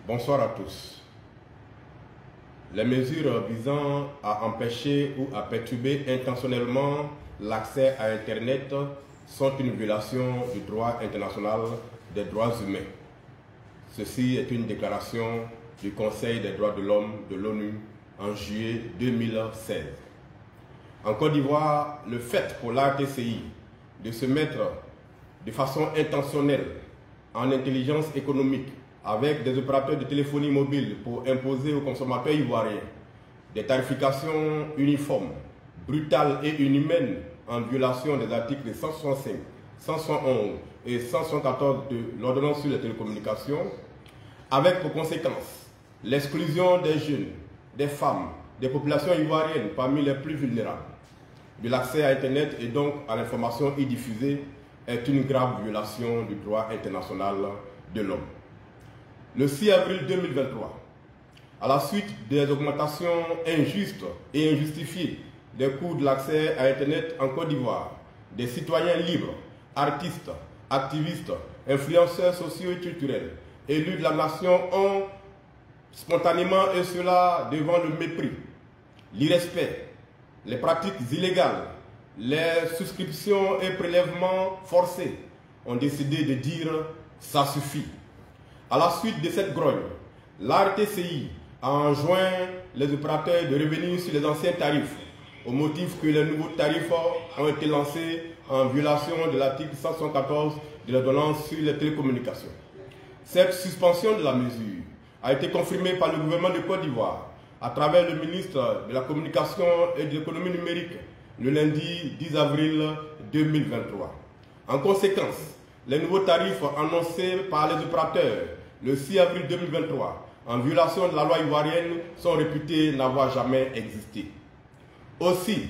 Bonsoir à tous. Les mesures visant à empêcher ou à perturber intentionnellement l'accès à Internet sont une violation du droit international des droits humains. Ceci est une déclaration du Conseil des droits de l'homme de l'ONU en juillet 2016. En Côte d'Ivoire, le fait pour l'ATCI de se mettre de façon intentionnelle en intelligence économique avec des opérateurs de téléphonie mobile pour imposer aux consommateurs ivoiriens des tarifications uniformes, brutales et inhumaines en violation des articles 165, 171 et 174 de l'ordonnance sur les télécommunications, avec pour conséquence l'exclusion des jeunes, des femmes, des populations ivoiriennes parmi les plus vulnérables de l'accès à Internet et donc à l'information y-diffusée, est une grave violation du droit international de l'homme. Le 6 avril 2023, à la suite des augmentations injustes et injustifiées des coûts de l'accès à Internet en Côte d'Ivoire, des citoyens libres, artistes, activistes, influenceurs sociaux et culturels, élus de la nation ont spontanément, et cela devant le mépris, l'irrespect, les pratiques illégales, les souscriptions et prélèvements forcés, ont décidé de dire « ça suffit ». À la suite de cette grogne, l'ARTCI a enjoint les opérateurs de revenir sur les anciens tarifs, au motif que les nouveaux tarifs ont été lancés en violation de l'article 174 de l'ordonnance sur les télécommunications. Cette suspension de la mesure a été confirmée par le gouvernement de Côte d'Ivoire à travers le ministre de la Communication et de l'Économie numérique le lundi 10 avril 2023. En conséquence, les nouveaux tarifs annoncés par les opérateurs le 6 avril 2023 en violation de la loi ivoirienne sont réputés n'avoir jamais existé. Aussi,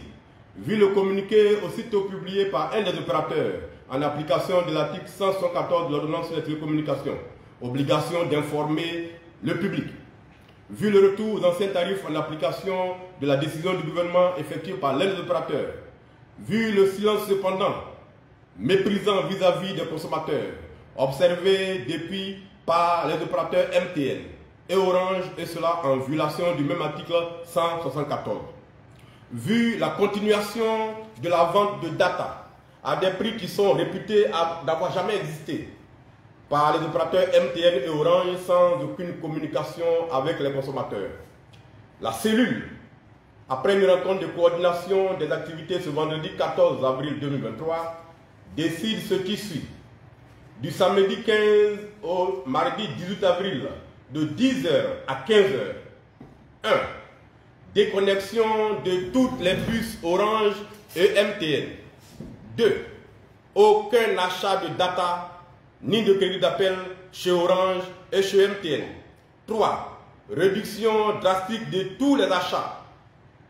vu le communiqué aussitôt publié par un des opérateurs en application de l'article 114 de l'ordonnance sur les télécommunications, obligation d'informer le public, vu le retour aux anciens tarifs en application de la décision du gouvernement effectuée par l'un des opérateurs, vu le silence cependant méprisant vis-à-vis des consommateurs, observé depuis par les opérateurs MTN et Orange, et cela en violation du même article 174. Vu la continuation de la vente de data à des prix qui sont réputés d'avoir jamais existé par les opérateurs MTN et Orange sans aucune communication avec les consommateurs. La cellule, après une rencontre de coordination des activités ce vendredi 14 avril 2023, décide ce qui suit. Du samedi 15 au mardi 18 avril, de 10h à 15h. 1. Déconnexion de toutes les puces Orange et MTN. 2. Aucun achat de data ni de crédit d'appel chez Orange et chez MTN. 3. Réduction drastique de tous les achats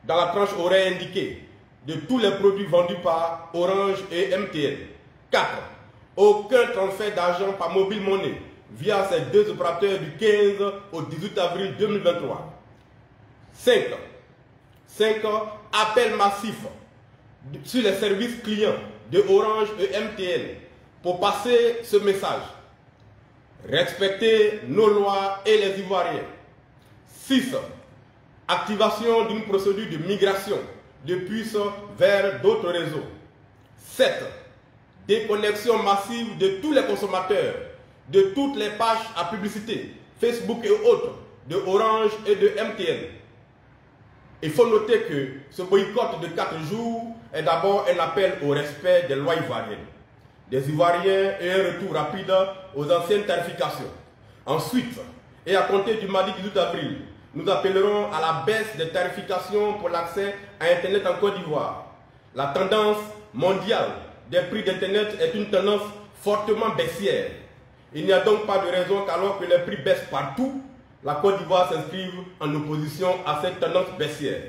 dans la tranche horaire indiquée de tous les produits vendus par Orange et MTN. 4. Aucun transfert d'argent par mobile money via ces deux opérateurs du 15 au 18 avril 2023. 5. Appel massif sur les services clients de Orange et MTN pour passer ce message. Respecter nos lois et les Ivoiriens. 6. Activation d'une procédure de migration de puces vers d'autres réseaux. 7. Déconnexion massive de tous les consommateurs, de toutes les pages à publicité, Facebook et autres, de Orange et de MTN. Il faut noter que ce boycott de 4 jours est d'abord un appel au respect des lois ivoiriennes, des Ivoiriens et un retour rapide aux anciennes tarifications. Ensuite, et à compter du mardi 18 avril, nous appellerons à la baisse des tarifications pour l'accès à Internet en Côte d'Ivoire. La tendance mondiale des prix d'Internet est une tendance fortement baissière. Il n'y a donc pas de raison qu'alors que les prix baissent partout, la Côte d'Ivoire s'inscrive en opposition à cette tendance baissière.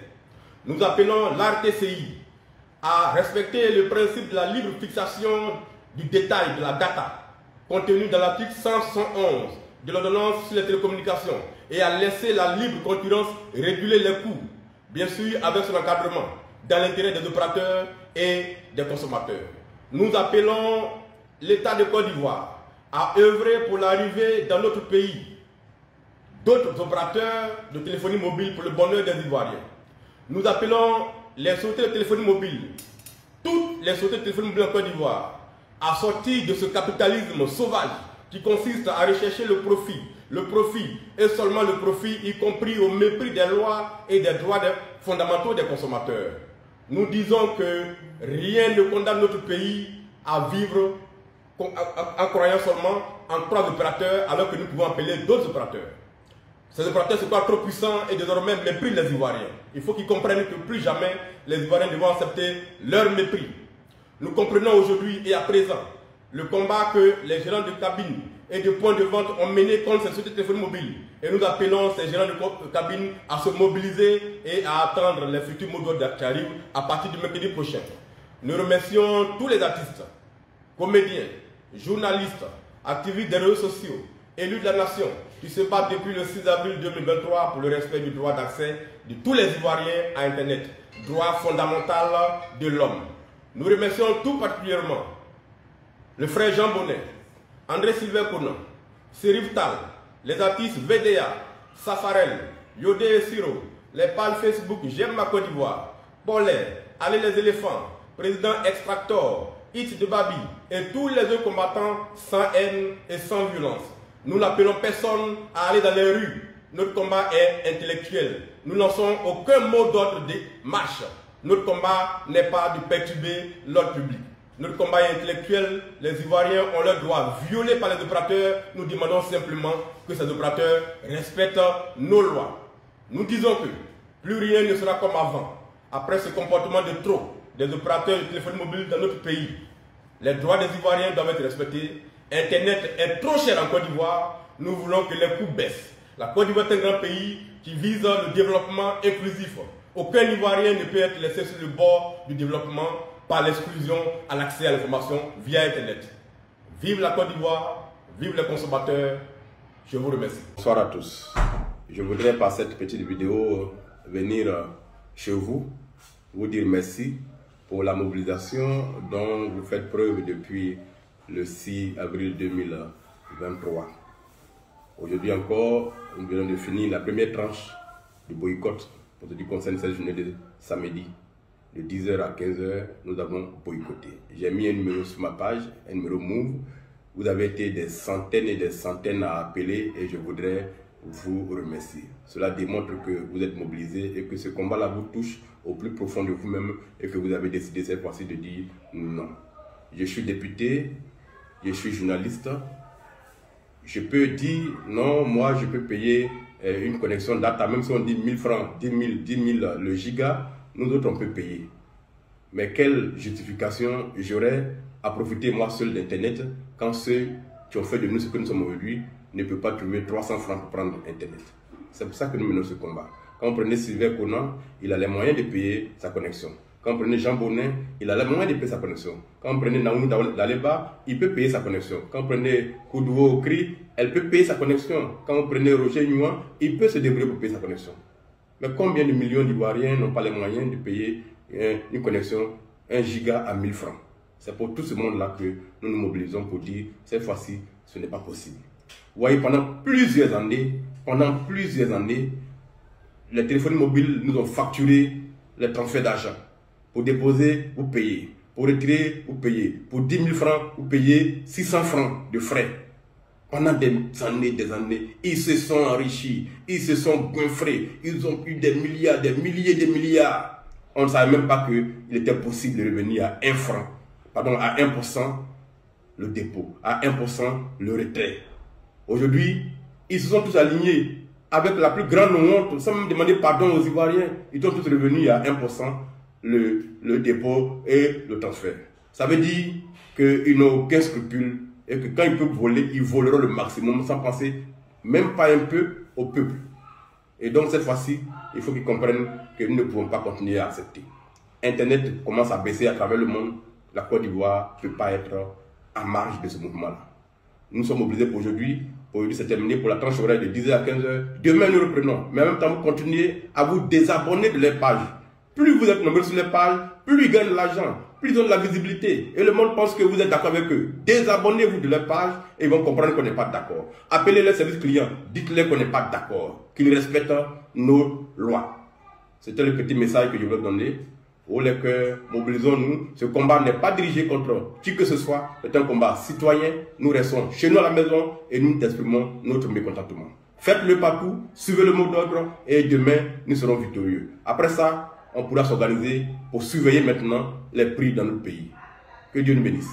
Nous appelons l'ARTCI à respecter le principe de la libre fixation du détail de la data contenu dans l'article 111 de l'ordonnance sur les télécommunications et à laisser la libre concurrence réguler les coûts, bien sûr avec son encadrement, dans l'intérêt des opérateurs et des consommateurs. Nous appelons l'État de Côte d'Ivoire à œuvrer pour l'arrivée dans notre pays d'autres opérateurs de téléphonie mobile pour le bonheur des Ivoiriens. Nous appelons les sociétés de téléphonie mobile, toutes les sociétés de téléphonie mobile en Côte d'Ivoire, à sortir de ce capitalisme sauvage qui consiste à rechercher le profit et seulement le profit, y compris au mépris des lois et des droits fondamentaux des consommateurs. Nous disons que rien ne condamne notre pays à vivre en croyant seulement en 3 opérateurs alors que nous pouvons appeler d'autres opérateurs. Ces opérateurs se croient trop puissants et désormais méprisent les Ivoiriens. Il faut qu'ils comprennent que plus jamais les Ivoiriens devront accepter leur mépris. Nous comprenons aujourd'hui et à présent le combat que les gérants de cabines et de points de vente ont mené contre ces sociétés de téléphonie mobile. Et nous appelons ces gérants de cabines à se mobiliser et à attendre les futurs mots d'ordre qui arrivent à partir du mercredi prochain. Nous remercions tous les artistes, comédiens, journalistes, activistes des réseaux sociaux, élus de la nation qui se battent depuis le 6 avril 2023 pour le respect du droit d'accès de tous les Ivoiriens à Internet, droit fondamental de l'homme. Nous remercions tout particulièrement le frère Jean Bonnet, André Sylvain Conan, Serif Tal, les artistes VDA, Safarel, Yodé et Siro, les pages Facebook J'aime ma Côte d'Ivoire, Polaire, Allez les éléphants, Président Extractor, Hit de Babi et tous les autres combattants sans haine et sans violence. Nous n'appelons personne à aller dans les rues. Notre combat est intellectuel. Nous n'lançons aucun mot d'ordre de marche. Notre combat n'est pas de perturber l'ordre public. Notre combat est intellectuel. Les Ivoiriens ont leurs droits violés par les opérateurs. Nous demandons simplement que ces opérateurs respectent nos lois. Nous disons que plus rien ne sera comme avant. Après ce comportement de trop des opérateurs de téléphonie mobile dans notre pays, les droits des Ivoiriens doivent être respectés. Internet est trop cher en Côte d'Ivoire. Nous voulons que les coûts baissent. La Côte d'Ivoire est un grand pays qui vise le développement inclusif. Aucun Ivoirien ne peut être laissé sur le bord du développement par l'exclusion à l'accès à l'information via Internet. Vive la Côte d'Ivoire, vive les consommateurs. Je vous remercie. Bonsoir à tous. Je voudrais par cette petite vidéo venir chez vous dire merci pour la mobilisation dont vous faites preuve depuis le 6 avril 2023. Aujourd'hui encore, nous venons de finir la première tranche du boycott pour ce qui concerne cette journée de samedi. De 10h à 15h, nous avons boycotté. J'ai mis un numéro sur ma page, un numéro Move. Vous avez été des centaines et des centaines à appeler et je voudrais vous remercier. Cela démontre que vous êtes mobilisés et que ce combat-là vous touche au plus profond de vous-même et que vous avez décidé cette fois-ci de dire non. Je suis député, je suis journaliste. Je peux dire non, moi je peux payer une connexion data, même si on dit 1000 francs, 10 000 le giga, nous autres on peut payer. Mais quelle justification j'aurais à profiter moi seul d'Internet quand ceux qui ont fait de nous ce que nous sommes aujourd'hui ne peuvent pas trouver 300 francs pour prendre Internet. C'est pour ça que nous menons ce combat. Quand on prenait Sylvain Conan, il a les moyens de payer sa connexion. Quand on prenait Jean Bonnet, il a les moyens de payer sa connexion. Quand on prenait Naoumi Daleba, il peut payer sa connexion. Quand on prenait Koudouo Okri, elle peut payer sa connexion. Quand on prenait Roger Nguyen, il peut se débrouiller pour payer sa connexion. Mais combien de millions d'Ivoiriens n'ont pas les moyens de payer une connexion 1 giga à 1000 francs? C'est pour tout ce monde-là que nous nous mobilisons pour dire, cette fois-ci, ce n'est pas possible. Vous voyez, pendant plusieurs années, les téléphones mobiles nous ont facturé les transferts d'argent. Pour déposer, vous payez. Pour retirer, vous payez. Pour 10 000 francs, vous payez 600 francs de frais. Pendant des années, ils se sont enrichis, ils se sont goinfrés, ils ont eu des milliards, des milliers de milliards. On ne savait même pas qu'il était possible de revenir à 1 franc, pardon, à 1% le dépôt, à 1% le retrait. Aujourd'hui, ils se sont tous alignés avec la plus grande honte, sans même demander pardon aux Ivoiriens. Ils sont tous revenus à 1% le dépôt et le transfert. Ça veut dire qu'ils n'ont aucun scrupule et que quand ils peuvent voler, ils voleront le maximum sans penser même pas un peu au peuple. Et donc cette fois-ci, il faut qu'ils comprennent que nous ne pouvons pas continuer à accepter. Internet commence à baisser à travers le monde. La Côte d'Ivoire ne peut pas être en marge de ce mouvement-là. Nous sommes mobilisés pour aujourd'hui. Aujourd'hui, c'est terminé pour la tranche horaire de 10h à 15h. Demain, nous reprenons. Mais en même temps, vous continuez à vous désabonner de les pages. Plus vous êtes nombreux sur les pages, plus ils gagnent de l'argent. plus ils ont de la visibilité. Et le monde pense que vous êtes d'accord avec eux. Désabonnez-vous de leur page et ils vont comprendre qu'on n'est pas d'accord. Appelez les services clients, dites-leur qu'on n'est pas d'accord, qu'ils respectent nos lois. C'était le petit message que je voulais donner. Oh les cœurs, mobilisons-nous. Ce combat n'est pas dirigé contre qui que ce soit. C'est un combat citoyen. Nous restons chez nous à la maison et nous exprimons notre mécontentement. Faites-le partout, suivez le mot d'ordre et demain, nous serons victorieux. Après ça, on pourra s'organiser pour surveiller maintenant les prix dans notre pays. Que Dieu nous bénisse.